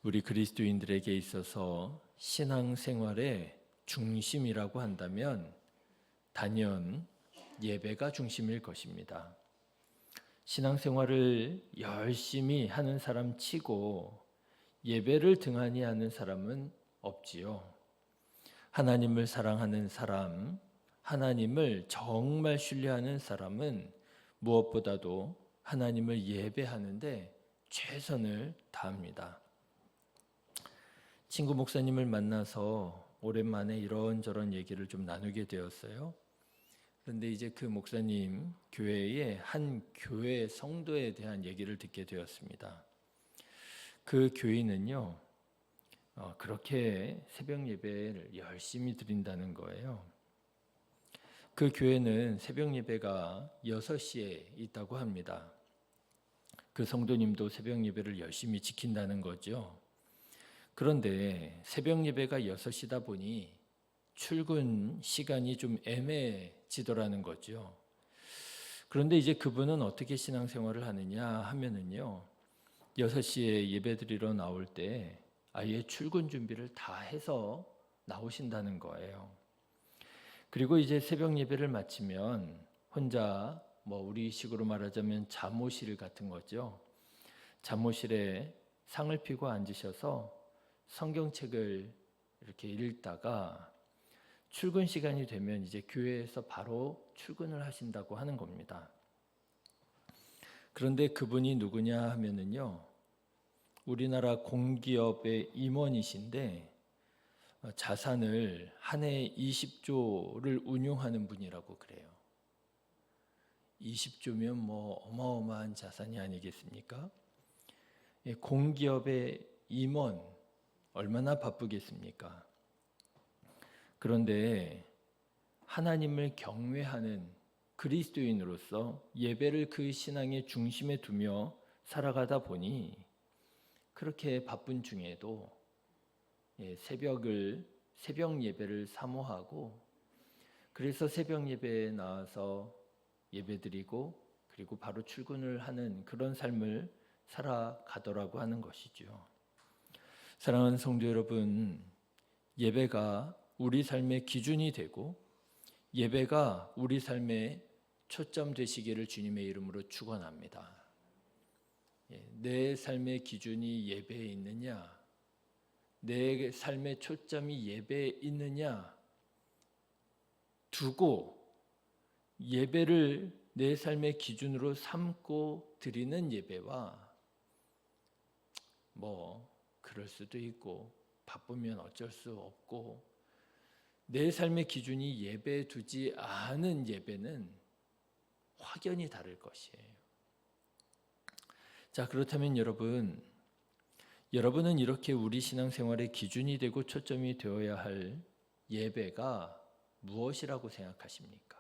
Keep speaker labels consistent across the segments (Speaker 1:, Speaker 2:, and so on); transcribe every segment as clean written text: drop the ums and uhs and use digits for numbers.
Speaker 1: 우리 그리스도인들에게 있어서 신앙생활의 중심이라고 한다면 단연 예배가 중심일 것입니다. 신앙생활을 열심히 하는 사람 치고 예배를 등한히 하는 사람은 없지요. 하나님을 사랑하는 사람, 하나님을 정말 신뢰하는 사람은 무엇보다도 하나님을 예배하는데 최선을 다합니다. 친구 목사님을 만나서 오랜만에 이런저런 얘기를 좀 나누게 되었어요. 그런데 이제 그 목사님 교회의 한 교회 성도에 대한 얘기를 듣게 되었습니다. 그 교인은요, 그렇게 새벽 예배를 열심히 드린다는 거예요. 그 교회는 새벽 예배가 6시에 있다고 합니다. 그 성도님도 새벽 예배를 열심히 지킨다는 거죠. 그런데 새벽 예배가 6시다 보니 출근 시간이 좀 애매해지더라는 거죠. 그런데 이제 그분은 어떻게 신앙생활을 하느냐 하면은요, 6시에 예배 드리러 나올 때 아예 출근 준비를 다 해서 나오신다는 거예요. 그리고 이제 새벽 예배를 마치면 혼자 우리식으로 말하자면 잠옷실 같은 거죠. 잠옷실에 상을 펴고 앉으셔서 성경책을 이렇게 읽다가 출근 시간이 되면 이제 교회에서 바로 출근을 하신다고 하는 겁니다. 그런데 그분이 누구냐 하면은요, 우리나라 공기업의 임원이신데 자산을 한 해에 20조를 운용하는 분이라고 그래요. 20조면 어마어마한 자산이 아니겠습니까? 공기업의 임원 얼마나 바쁘겠습니까? 그런데 하나님을 경외하는 그리스도인으로서 예배를 그 신앙의 중심에 두며 살아가다 보니 그렇게 바쁜 중에도 새벽 예배를 사모하고 그래서 새벽 예배에 나와서 예배드리고 그리고 바로 출근을 하는 그런 삶을 살아가더라고 하는 것이죠. 사랑하는 성도 여러분, 예배가 우리 삶의 기준이 되고 예배가 우리 삶의 초점 되시기를 주님의 이름으로 축원합니다. 내 삶의 기준이 예배에 있느냐, 내 삶의 초점이 예배에 있느냐 두고 예배를 내 삶의 기준으로 삼고 드리는 예배와 그럴 수도 있고 바쁘면 어쩔 수 없고 내 삶의 기준이 예배에 두지 않은 예배는 확연히 다를 것이에요. 자, 그렇다면 여러분은 이렇게 우리 신앙생활의 기준이 되고 초점이 되어야 할 예배가 무엇이라고 생각하십니까?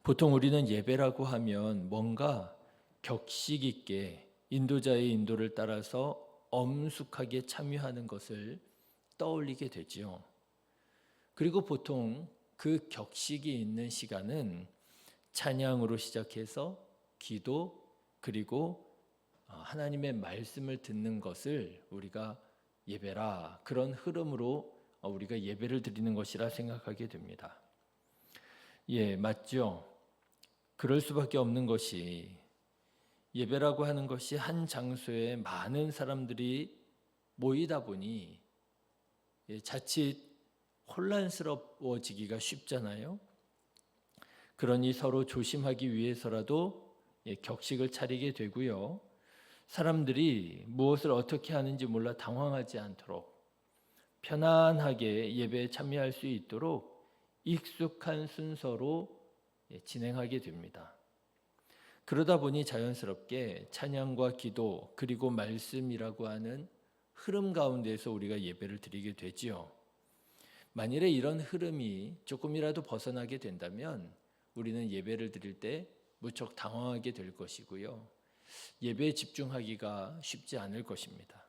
Speaker 1: 보통 우리는 예배라고 하면 뭔가 격식 있게 인도자의 인도를 따라서 엄숙하게 참여하는 것을 떠올리게 되지요. 그리고 보통 그 격식이 있는 시간은 찬양으로 시작해서 기도 그리고 하나님의 말씀을 듣는 것을 우리가 예배라 그런 흐름으로 우리가 예배를 드리는 것이라 생각하게 됩니다. 맞죠. 그럴 수밖에 없는 것이 예배라고 하는 것이 한 장소에 많은 사람들이 모이다 보니 자칫 혼란스러워지기가 쉽잖아요. 그러니 서로 조심하기 위해서라도 격식을 차리게 되고요. 사람들이 무엇을 어떻게 하는지 몰라 당황하지 않도록 편안하게 예배에 참여할 수 있도록 익숙한 순서로 진행하게 됩니다. 그러다 보니 자연스럽게 찬양과 기도 그리고 말씀이라고 하는 흐름 가운데서 우리가 예배를 드리게 되지요. 만일에 이런 흐름이 조금이라도 벗어나게 된다면 우리는 예배를 드릴 때 무척 당황하게 될 것이고요. 예배에 집중하기가 쉽지 않을 것입니다.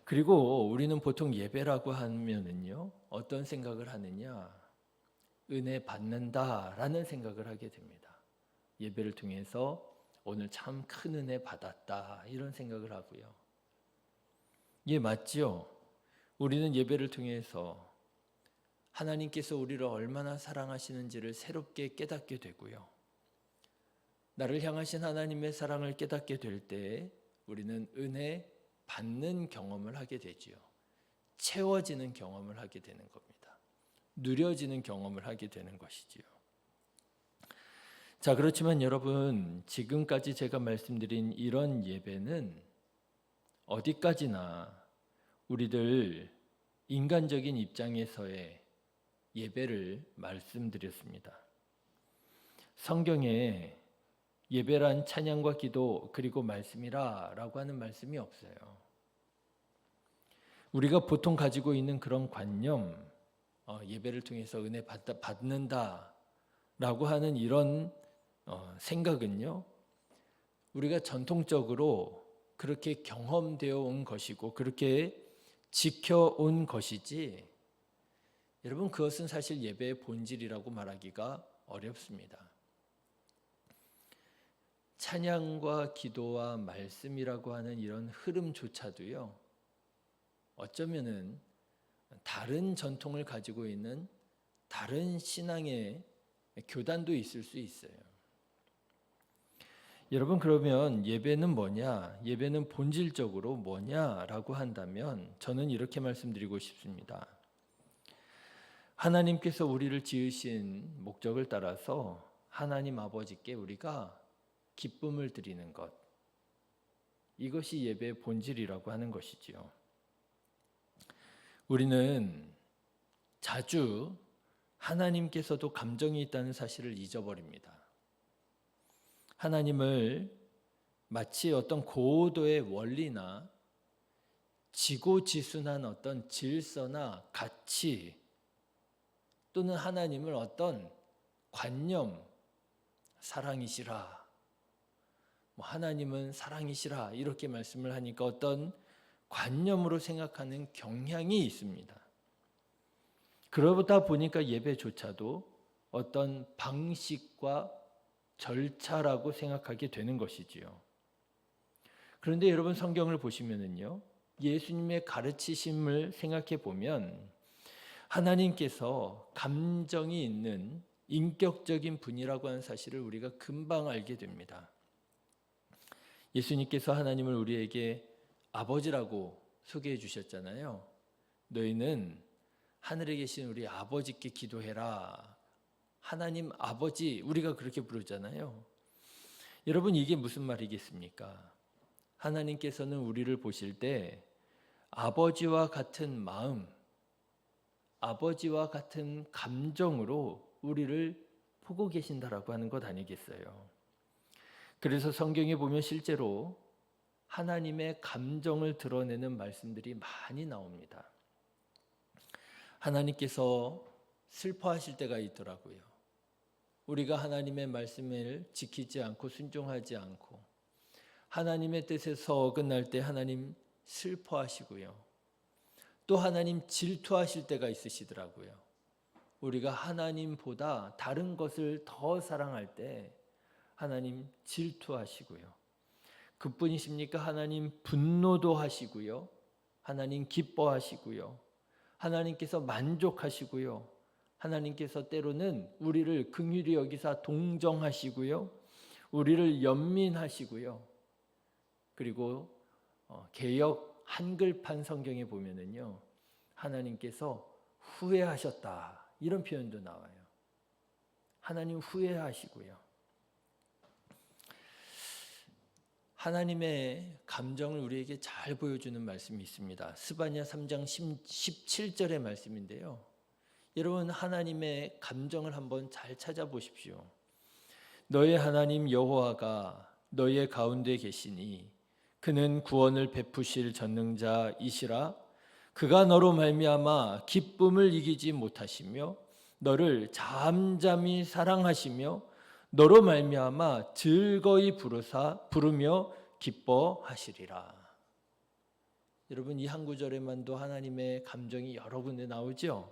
Speaker 1: 그리고 우리는 보통 예배라고 하면은요, 어떤 생각을 하느냐? 은혜 받는다라는 생각을 하게 됩니다. 예배를 통해서 오늘 참 큰 은혜 받았다 이런 생각을 하고요. 예, 맞지요? 우리는 예배를 통해서 하나님께서 우리를 얼마나 사랑하시는지를 새롭게 깨닫게 되고요. 나를 향하신 하나님의 사랑을 깨닫게 될 때 우리는 은혜 받는 경험을 하게 되지요. 채워지는 경험을 하게 되는 겁니다. 누려지는 경험을 하게 되는 것이지요. 자, 그렇지만 여러분, 지금까지 제가 말씀드린 이런 예배는 어디까지나 우리들 인간적인 입장에서의 예배를 말씀드렸습니다. 성경에 예배란 찬양과 기도 그리고 말씀이라 라고 하는 말씀이 없어요. 우리가 보통 가지고 있는 그런 관념, 예배를 통해서 은혜 받는다 라고 하는 이런 생각은요, 우리가 전통적으로 그렇게 경험되어 온 것이고 그렇게 지켜온 것이지, 여러분, 그것은 사실 예배의 본질이라고 말하기가 어렵습니다. 찬양과 기도와 말씀이라고 하는 이런 흐름조차도요, 어쩌면은 다른 전통을 가지고 있는 다른 신앙의 교단도 있을 수 있어요. 여러분, 그러면 예배는 뭐냐? 예배는 본질적으로 뭐냐라고 한다면 저는 이렇게 말씀드리고 싶습니다. 하나님께서 우리를 지으신 목적을 따라서 하나님 아버지께 우리가 기쁨을 드리는 것, 이것이 예배의 본질이라고 하는 것이지요. 우리는 자주 하나님께서도 감정이 있다는 사실을 잊어버립니다. 하나님을 마치 어떤 고도의 원리나 지고지순한 어떤 질서나 가치, 또는 하나님을 어떤 관념, 사랑이시라, 하나님은 사랑이시라 이렇게 말씀을 하니까 어떤 관념으로 생각하는 경향이 있습니다. 그러다 보니까 예배조차도 어떤 방식과 절차라고 생각하게 되는 것이지요. 그런데 여러분, 성경을 보시면은요, 예수님의 가르치심을 생각해 보면 하나님께서 감정이 있는 인격적인 분이라고 하는 사실을 우리가 금방 알게 됩니다. 예수님께서 하나님을 우리에게 아버지라고 소개해 주셨잖아요. 너희는 하늘에 계신 우리 아버지께 기도해라. 하나님 아버지, 우리가 그렇게 부르잖아요. 여러분, 이게 무슨 말이겠습니까? 하나님께서는 우리를 보실 때 아버지와 같은 마음, 아버지와 같은 감정으로 우리를 보고 계신다라고 하는 것 아니겠어요? 그래서 성경에 보면 실제로 하나님의 감정을 드러내는 말씀들이 많이 나옵니다. 하나님께서 슬퍼하실 때가 있더라고요. 우리가 하나님의 말씀을 지키지 않고 순종하지 않고 하나님의 뜻에서 어긋날 때 하나님 슬퍼하시고요. 또 하나님 질투하실 때가 있으시더라고요. 우리가 하나님보다 다른 것을 더 사랑할 때 하나님 질투하시고요. 그뿐이십니까? 하나님 분노도 하시고요. 하나님 기뻐하시고요. 하나님께서 만족하시고요. 하나님께서 때로는 우리를 긍휼히 여기사 동정하시고요. 우리를 연민하시고요. 그리고 개역 한글판 성경에 보면은요, 하나님께서 후회하셨다 이런 표현도 나와요. 하나님 후회하시고요. 하나님의 감정을 우리에게 잘 보여주는 말씀이 있습니다. 스바냐 3장 17절의 말씀인데요. 여러분, 하나님의 감정을 한번 잘 찾아보십시오. 너의 하나님 여호와가 너의 가운데 계시니 그는 구원을 베푸실 전능자이시라. 그가 너로 말미암아 기쁨을 이기지 못하시며 너를 잠잠히 사랑하시며 너로 말미암아 즐거이 부르며 기뻐하시리라. 여러분, 이 한 구절에만도 하나님의 감정이 여러 군데 나오죠.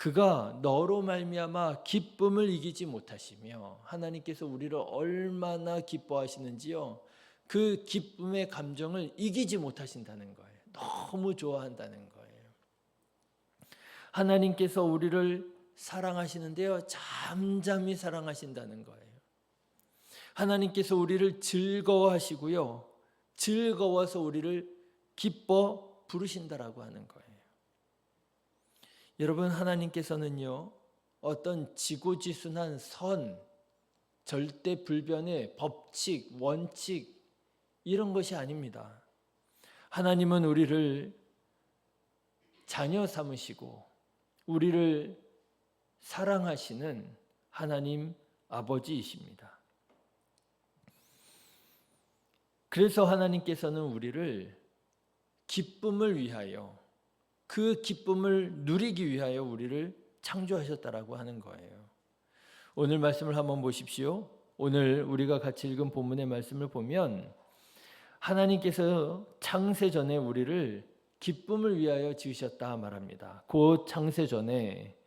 Speaker 1: 그가 너로 말미암아 기쁨을 이기지 못하시며, 하나님께서 우리를 얼마나 기뻐하시는지요. 그 기쁨의 감정을 이기지 못하신다는 거예요. 너무 좋아한다는 거예요. 하나님께서 우리를 사랑하시는데요, 잠잠히 사랑하신다는 거예요. 하나님께서 우리를 즐거워하시고요, 즐거워서 우리를 기뻐 부르신다라고 하는 거예요. 여러분, 하나님께서는요, 어떤 지고지순한 선, 절대 불변의 법칙, 원칙, 이런 것이 아닙니다. 하나님은 우리를 자녀 삼으시고 우리를 사랑하시는 하나님 아버지이십니다. 그래서 하나님께서는 우리를 기쁨을 위하여, 그 기쁨을 누리기 위하여 우리를 창조하셨다라고 하는 거예요. 오늘 말씀을 한번 보십시오. 오늘 우리가 같이 읽은 본문의 말씀을 보면 하나님께서 창세 전에 우리를 기쁨을 위하여 지으셨다 말합니다. 곧 창세 전에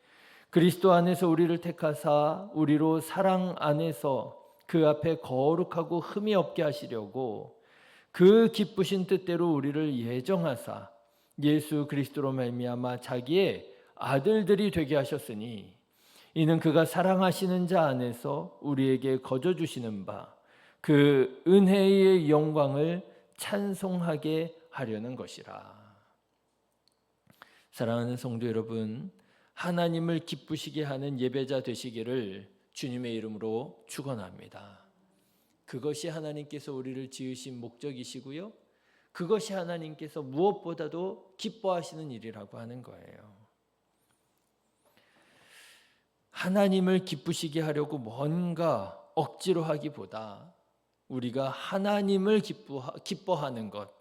Speaker 1: 그리스도 안에서 우리를 택하사 우리로 사랑 안에서 그 앞에 거룩하고 흠이 없게 하시려고 그 기쁘신 뜻대로 우리를 예정하사 예수 그리스도로 말미암아 자기의 아들들이 되게 하셨으니 이는 그가 사랑하시는 자 안에서 우리에게 거저 주시는 바 그 은혜의 영광을 찬송하게 하려는 것이라. 사랑하는 성도 여러분, 하나님을 기쁘시게 하는 예배자 되시기를 주님의 이름으로 축원합니다. 그것이 하나님께서 우리를 지으신 목적이시고요, 그것이 하나님께서 무엇보다도 기뻐하시는 일이라고 하는 거예요. 하나님을 기쁘시게 하려고 뭔가 억지로 하기보다 우리가 하나님을 기뻐하는 것,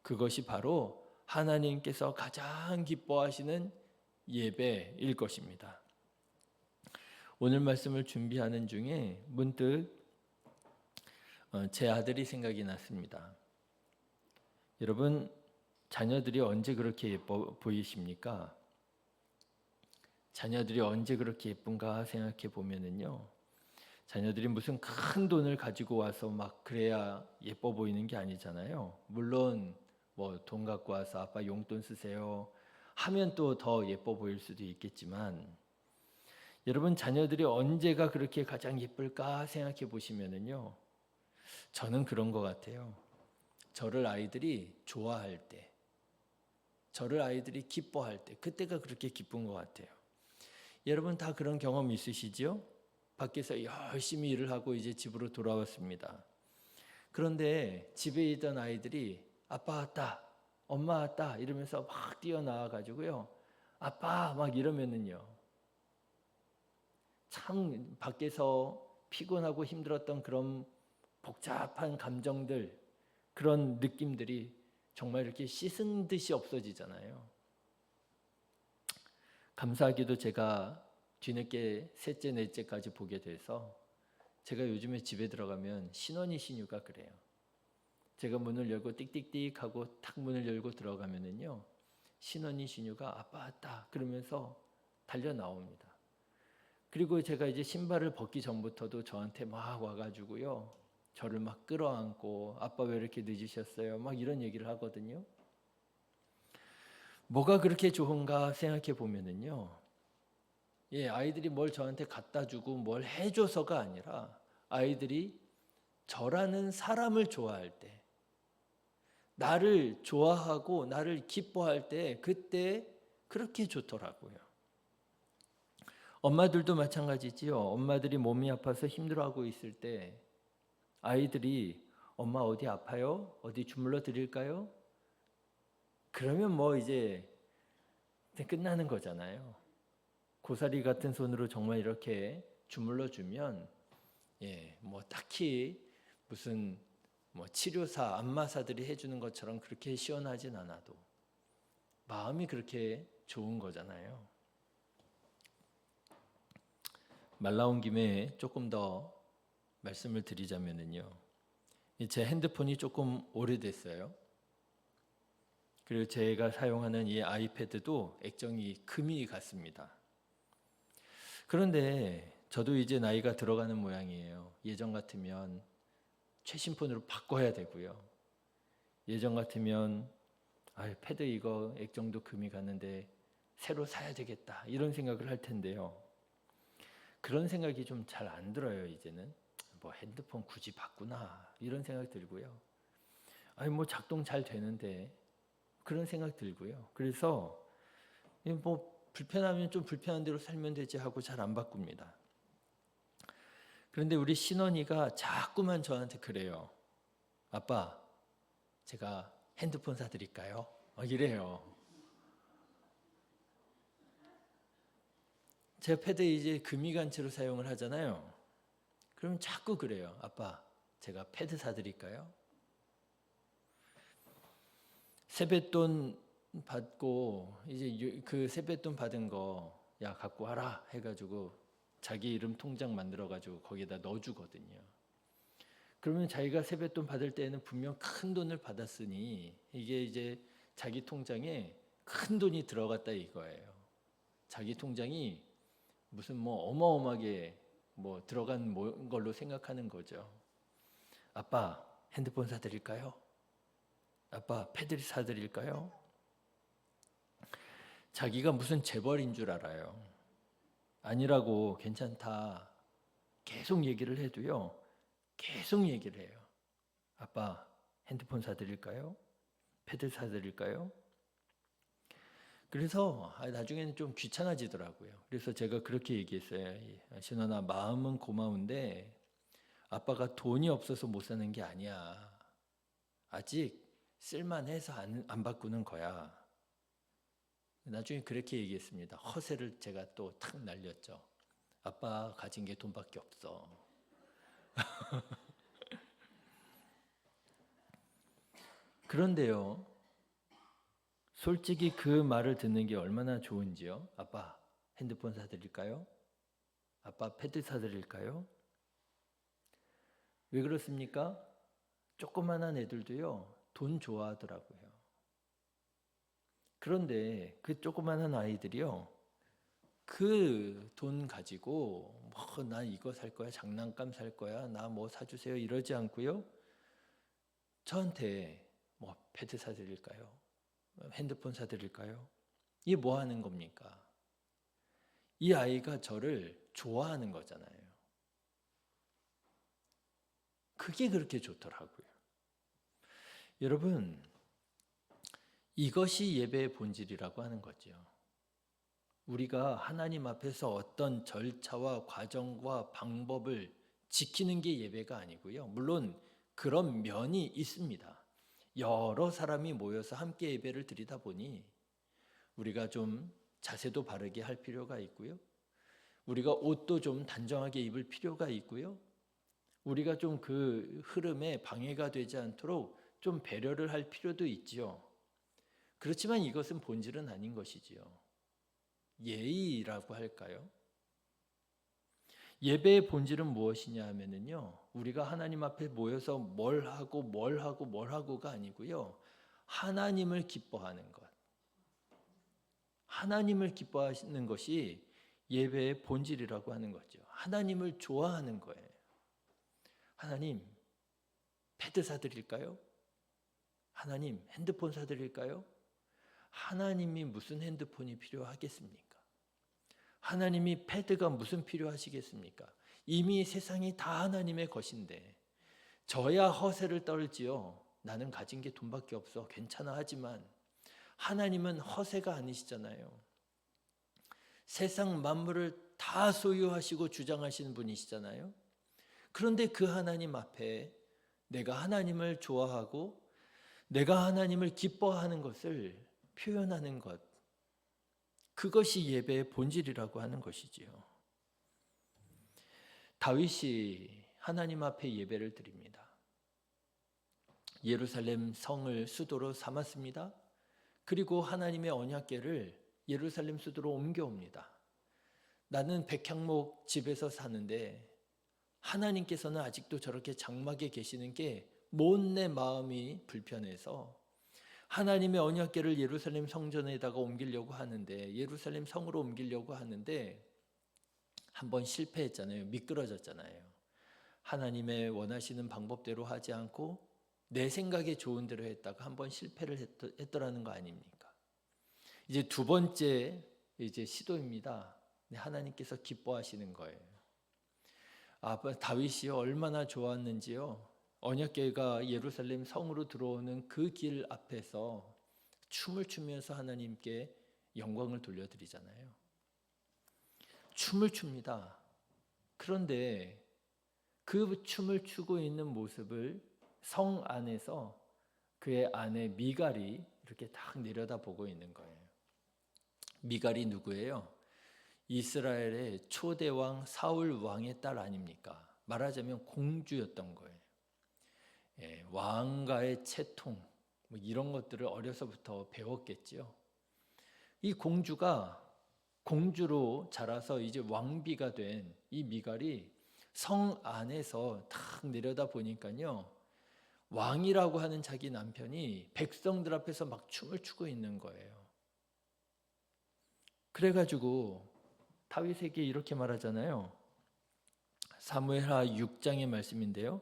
Speaker 1: 그것이 바로 하나님께서 가장 기뻐하시는 예배일 것입니다. 오늘 말씀을 준비하는 중에 문득 제 아들이 생각이 났습니다. 여러분, 자녀들이 언제 그렇게 예뻐 보이십니까? 자녀들이 언제 그렇게 예쁜가 생각해 보면은요, 자녀들이 무슨 큰 돈을 가지고 와서 막 그래야 예뻐 보이는 게 아니잖아요. 물론 뭐 돈 갖고 와서 아빠 용돈 쓰세요 하면 또 더 예뻐 보일 수도 있겠지만, 여러분, 자녀들이 언제가 그렇게 가장 예쁠까 생각해 보시면은요, 저는 그런 것 같아요. 저를 아이들이 좋아할 때, 저를 아이들이 기뻐할 때, 그때가 그렇게 기쁜 것 같아요. 여러분 다 그런 경험 있으시죠? 밖에서 열심히 일을 하고 이제 집으로 돌아왔습니다. 그런데 집에 있던 아이들이 아빠 왔다, 엄마 왔다 이러면서 막 뛰어나와 가지고요, 아빠 막 이러면은요, 참 밖에서 피곤하고 힘들었던 그런 복잡한 감정들, 그런 느낌들이 정말 이렇게 씻은 듯이 없어지잖아요. 감사하게도 제가 뒤늦게 셋째, 넷째까지 보게 돼서 제가 요즘에 집에 들어가면 신원이 신유가 그래요. 제가 문을 열고 띡띡띡 하고 탁 문을 열고 들어가면은요, 신원이 신유가 아빠 왔다 그러면서 달려 나옵니다. 그리고 제가 이제 신발을 벗기 전부터도 저한테 막 와가지고요, 저를 막 끌어안고 아빠 왜 이렇게 늦으셨어요? 막 이런 얘기를 하거든요. 뭐가 그렇게 좋은가 생각해 보면은요, 아이들이 뭘 저한테 갖다 주고 뭘 해줘서가 아니라 아이들이 저라는 사람을 좋아할 때, 나를 좋아하고 나를 기뻐할 때, 그때 그렇게 좋더라고요. 엄마들도 마찬가지지요. 엄마들이 몸이 아파서 힘들어하고 있을 때 아이들이 엄마 어디 아파요? 어디 주물러 드릴까요? 그러면 뭐 이제 끝나는 거잖아요. 고사리 같은 손으로 정말 이렇게 주물러 주면 뭐 딱히 무슨 뭐 치료사, 안마사들이 해주는 것처럼 그렇게 시원하진 않아도 마음이 그렇게 좋은 거잖아요. 말 나온 김에 조금 더 말씀을 드리자면은요, 제 핸드폰이 조금 오래됐어요. 그리고 제가 사용하는 이 아이패드도 액정이 금이 갔습니다. 그런데 저도 이제 나이가 들어가는 모양이에요. 예전 같으면 최신폰으로 바꿔야 되고요. 예전 같으면 패드 이거 액정도 금이 갔는데 새로 사야 되겠다 이런 생각을 할 텐데요. 그런 생각이 좀 잘 안 들어요. 이제는 뭐 핸드폰 굳이 바꾸나 이런 생각 들고요. 뭐 작동 잘 되는데 그런 생각 들고요. 그래서 뭐 불편하면 좀 불편한 대로 살면 되지 하고 잘 안 바꿉니다. 그런데 우리 신원이가 자꾸만 저한테 그래요. 아빠, 제가 핸드폰 사드릴까요? 이래요. 제 패드 이제 금이간치로 사용을 하잖아요. 그럼 자꾸 그래요. 아빠, 제가 패드 사드릴까요? 세뱃돈 받고 이제 그 세뱃돈 받은 거 야 갖고 와라 해가지고 자기 이름 통장 만들어가지고 거기다 넣어주거든요. 그러면 자기가 세뱃돈 받을 때에는 분명 큰 돈을 받았으니 이게 이제 자기 통장에 큰 돈이 들어갔다 이거예요. 자기 통장이 무슨 뭐 어마어마하게 뭐 들어간 걸로 생각하는 거죠. 아빠 핸드폰 사드릴까요? 아빠 패드 사드릴까요? 자기가 무슨 재벌인 줄 알아요. 아니라고 괜찮다 계속 얘기를 해도요. 계속 얘기를 해요. 아빠 핸드폰 사드릴까요? 패드 사드릴까요? 그래서 나중에는 좀 귀찮아지더라고요. 그래서 제가 그렇게 얘기했어요. 신원아, 마음은 고마운데 아빠가 돈이 없어서 못 사는 게 아니야. 아직 쓸만해서 안 바꾸는 거야. 나중에 그렇게 얘기했습니다. 허세를 제가 또 탁 날렸죠. 아빠 가진 게 돈밖에 없어. 그런데요, 솔직히 그 말을 듣는 게 얼마나 좋은지요. 아빠 핸드폰 사드릴까요? 아빠 패드 사드릴까요? 왜 그렇습니까? 조그만한 애들도요, 돈 좋아하더라고요. 그런데 그 조그만한 아이들이요, 그 돈 가지고 나 이거 살 거야, 장난감 살 거야, 나 뭐 사주세요 이러지 않고요. 저한테 뭐 패드 사드릴까요? 핸드폰 사드릴까요? 이게 뭐 하는 겁니까? 이 아이가 저를 좋아하는 거잖아요. 그게 그렇게 좋더라고요. 여러분, 이것이 예배의 본질이라고 하는 거죠. 우리가 하나님 앞에서 어떤 절차와 과정과 방법을 지키는 게 예배가 아니고요. 물론 그런 면이 있습니다. 여러 사람이 모여서 함께 예배를 드리다 보니 우리가 좀 자세도 바르게 할 필요가 있고요. 우리가 옷도 좀 단정하게 입을 필요가 있고요. 우리가 좀 그 흐름에 방해가 되지 않도록 좀 배려를 할 필요도 있지요. 그렇지만 이것은 본질은 아닌 것이지요. 예의라고 할까요? 예배의 본질은 무엇이냐 하면은요, 우리가 하나님 앞에 모여서 뭘 하고가 아니고요, 하나님을 기뻐하는 것. 하나님을 기뻐하시는 것이 예배의 본질이라고 하는 거죠. 하나님을 좋아하는 거예요. 하나님, 패드 사드릴까요? 하나님, 핸드폰 사드릴까요? 하나님이 무슨 핸드폰이 필요하겠습니까? 하나님이 패드가 무슨 필요하시겠습니까? 이미 세상이 다 하나님의 것인데 저야 허세를 떨지요. 나는 가진 게 돈밖에 없어. 괜찮아 하지만 하나님은 허세가 아니시잖아요. 세상 만물을 다 소유하시고 주장하시는 분이시잖아요. 그런데 그 하나님 앞에 내가 하나님을 좋아하고 내가 하나님을 기뻐하는 것을 표현하는 것, 그것이 예배의 본질이라고 하는 것이지요. 다윗이 하나님 앞에 예배를 드립니다. 예루살렘 성을 수도로 삼았습니다. 그리고 하나님의 언약궤를 예루살렘 수도로 옮겨옵니다. 나는 백향목 집에서 사는데 하나님께서는 아직도 저렇게 장막에 계시는 게 못 내 마음이 불편해서 하나님의 언약궤를 예루살렘 성전에다가 옮기려고 하는데 예루살렘 성으로 옮기려고 하는데 한번 실패했잖아요. 미끄러졌잖아요. 하나님의 원하시는 방법대로 하지 않고 내 생각에 좋은 대로 했다가 한번 실패를 했더라는 거 아닙니까? 이제 두 번째 이제 시도입니다. 하나님께서 기뻐하시는 거예요. 다윗이 얼마나 좋았는지요. 언약궤가 예루살렘 성으로 들어오는 그 길 앞에서 춤을 추면서 하나님께 영광을 돌려드리잖아요. 춤을 춥니다. 그런데 그 춤을 추고 있는 모습을 성 안에서 그의 아내 미갈이 이렇게 딱 내려다보고 있는 거예요. 미갈이 누구예요? 이스라엘의 초대왕 사울 왕의 딸 아닙니까? 말하자면 공주였던 거예요. 왕가의 채통 뭐 이런 것들을 어려서부터 배웠겠지요. 이 공주가 공주로 자라서 이제 왕비가 된 이 미갈이 성 안에서 탁 내려다 보니까요, 왕이라고 하는 자기 남편이 백성들 앞에서 막 춤을 추고 있는 거예요. 그래가지고 다윗에게 이렇게 말하잖아요. 사무엘하 6장의 말씀인데요.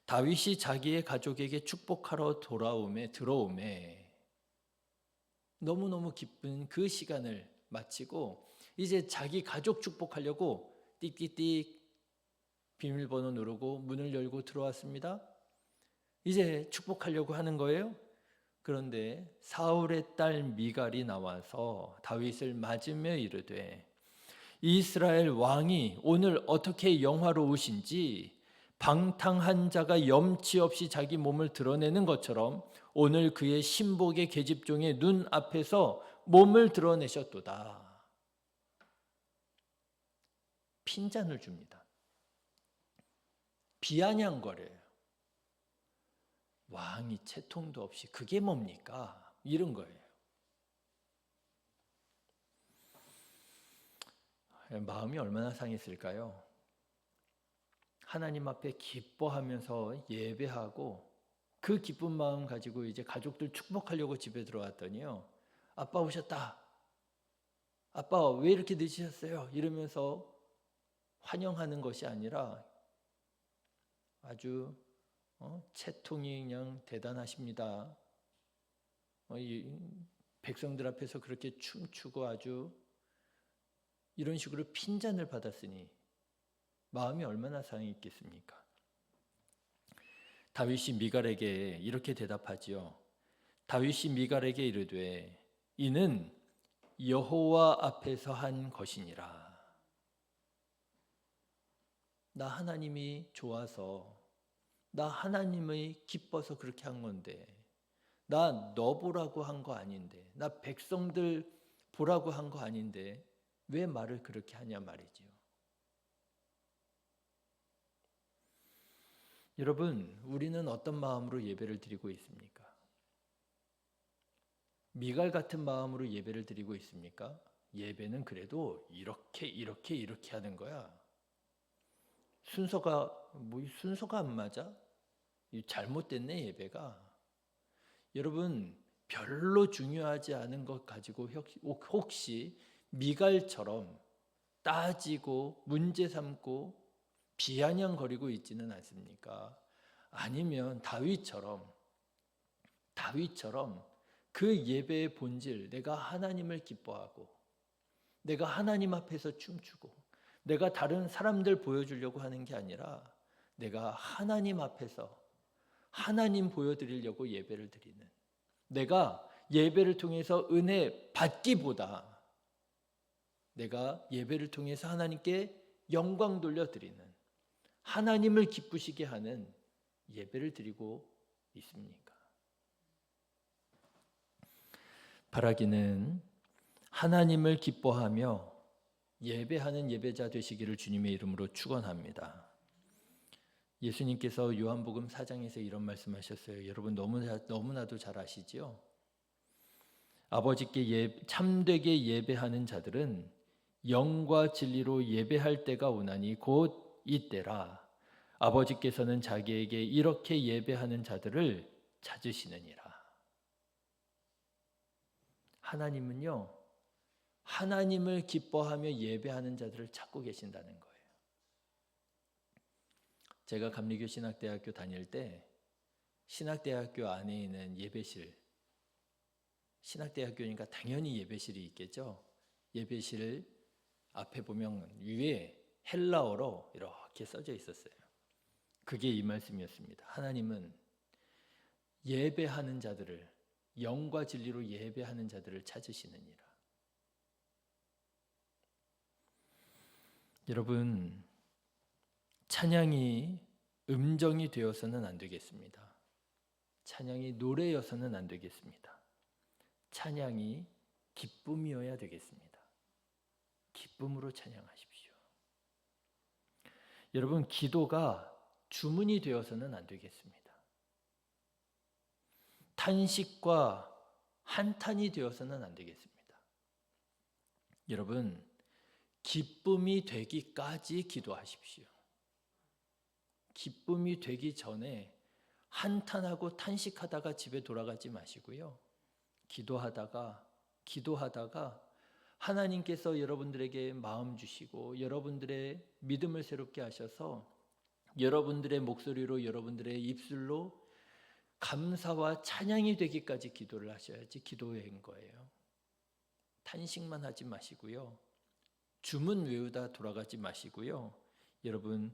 Speaker 1: 다윗이 자기의 가족에게 축복하러 들어오매 너무너무 기쁜 그 시간을 마치고 이제 자기 가족 축복하려고 띡띡띡 비밀번호 누르고 문을 열고 들어왔습니다. 이제 축복하려고 하는 거예요. 그런데 사울의 딸 미갈이 나와서 다윗을 맞으며 이르되 이스라엘 왕이 오늘 어떻게 영화로우신지 방탕한 자가 염치 없이 자기 몸을 드러내는 것처럼 오늘 그의 신복의 계집종의 눈 앞에서 몸을 드러내셨도다. 핀잔을 줍니다. 비아냥거려요. 왕이 채통도 없이 그게 뭡니까? 이런 거예요. 마음이 얼마나 상했을까요? 하나님 앞에 기뻐하면서 예배하고 그 기쁜 마음 가지고 이제 가족들 축복하려고 집에 들어왔더니요. 아빠 오셨다. 아빠 왜 이렇게 늦으셨어요? 이러면서 환영하는 것이 아니라 아주 채통이 그냥 대단하십니다. 백성들 앞에서 그렇게 춤추고 아주 이런 식으로 핀잔을 받았으니 마음이 얼마나 상했겠습니까? 다윗이 미갈에게 이렇게 대답하지요. 다윗이 미갈에게 이르되 이는 여호와 앞에서 한 것이니라. 나 하나님이 좋아서 나 하나님이 기뻐서 그렇게 한 건데 나 너 보라고 한 거 아닌데 나 백성들 보라고 한 거 아닌데 왜 말을 그렇게 하냐 말이지요. 여러분, 우리는 어떤 마음으로 예배를 드리고 있습니까? 미갈 같은 마음으로 예배를 드리고 있습니까? 예배는 그래도 이렇게 하는 거야. 순서가 안 맞아? 잘못됐네 예배가. 여러분, 별로 중요하지 않은 것 가지고 혹시 미갈처럼 따지고 문제 삼고 비아냥거리고 있지는 않습니까? 아니면 다윗처럼 그 예배의 본질, 내가 하나님을 기뻐하고 내가 하나님 앞에서 춤추고 내가 다른 사람들 보여주려고 하는 게 아니라 내가 하나님 앞에서 하나님 보여드리려고 예배를 드리는, 내가 예배를 통해서 은혜 받기보다 내가 예배를 통해서 하나님께 영광 돌려드리는, 하나님을 기쁘시게 하는 예배를 드리고 있습니까? 바라기는 하나님을 기뻐하며 예배하는 예배자 되시기를 주님의 이름으로 축원합니다. 예수님께서 요한복음 4장에서 이런 말씀하셨어요. 여러분 너무나도 잘 아시지요? 아버지께 참되게 예배하는 자들은 영과 진리로 예배할 때가 오나니 곧 이때라. 아버지께서는 자기에게 이렇게 예배하는 자들을 찾으시느니라. 하나님은요, 하나님을 기뻐하며 예배하는 자들을 찾고 계신다는 거예요. 제가 감리교 신학대학교 다닐 때 신학대학교 안에 있는 예배실, 신학대학교니까 당연히 예배실이 있겠죠. 예배실 앞에 보면 위에 헬라어로 이렇게 써져 있었어요. 그게 이 말씀이었습니다. 하나님은 예배하는 자들을, 영과 진리로 예배하는 자들을 찾으시느니라. 여러분, 찬양이 음정이 되어서는 안 되겠습니다. 찬양이 노래여서는 안 되겠습니다. 찬양이 기쁨이어야 되겠습니다. 기쁨으로 찬양하십시오. 여러분, 기도가 주문이 되어서는 안 되겠습니다. 탄식과 한탄이 되어서는 안 되겠습니다. 여러분, 기쁨이 되기까지 기도하십시오. 기쁨이 되기 전에 한탄하고 탄식하다가 집에 돌아가지 마시고요. 기도하다가 하나님께서 여러분들에게 마음 주시고 여러분들의 믿음을 새롭게 하셔서 여러분들의 목소리로 여러분들의 입술로 감사와 찬양이 되기까지 기도를 하셔야지 기도인 거예요. 탄식만 하지 마시고요. 주문 외우다 돌아가지 마시고요. 여러분,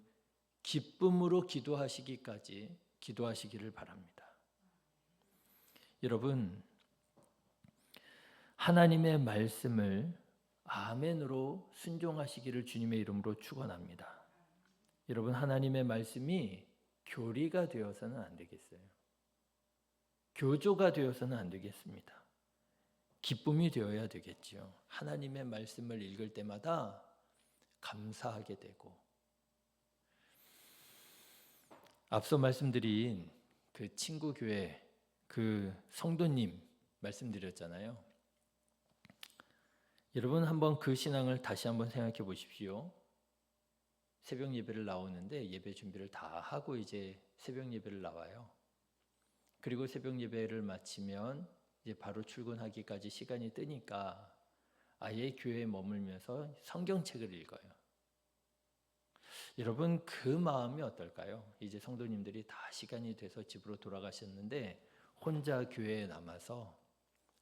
Speaker 1: 기쁨으로 기도하시기까지 기도하시기를 바랍니다. 여러분, 하나님의 말씀을 아멘으로 순종하시기를 주님의 이름으로 축원합니다. 여러분, 하나님의 말씀이 교리가 되어서는 안 되겠어요. 교조가 되어서는 안 되겠습니다. 기쁨이 되어야 되겠지요. 하나님의 말씀을 읽을 때마다 감사하게 되고, 앞서 말씀드린 그 친구 교회 그 성도님 말씀드렸잖아요. 여러분, 한번 그 신앙을 다시 한번 생각해 보십시오. 새벽 예배를 나오는데 예배 준비를 다 하고 이제 새벽 예배를 나와요. 그리고 새벽 예배를 마치면 이제 바로 출근하기까지 시간이 뜨니까 아예 교회에 머물면서 성경책을 읽어요. 여러분, 그 마음이 어떨까요? 이제 성도님들이 다 시간이 돼서 집으로 돌아가셨는데 혼자 교회에 남아서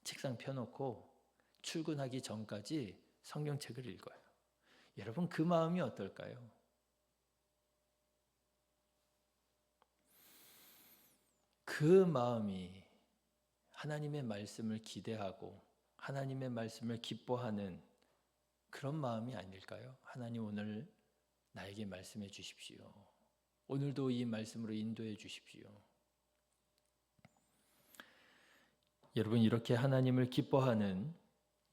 Speaker 1: 책상 펴놓고 출근하기 전까지 성경책을 읽어요. 여러분, 그 마음이 어떨까요? 그 마음이 하나님의 말씀을 기대하고 하나님의 말씀을 기뻐하는 그런 마음이 아닐까요? 하나님, 오늘 나에게 말씀해 주십시오. 오늘도 이 말씀으로 인도해 주십시오. 여러분, 이렇게 하나님을 기뻐하는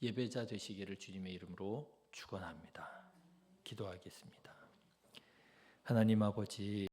Speaker 1: 예배자 되시기를 주님의 이름으로 축원합니다. 기도하겠습니다. 하나님 아버지,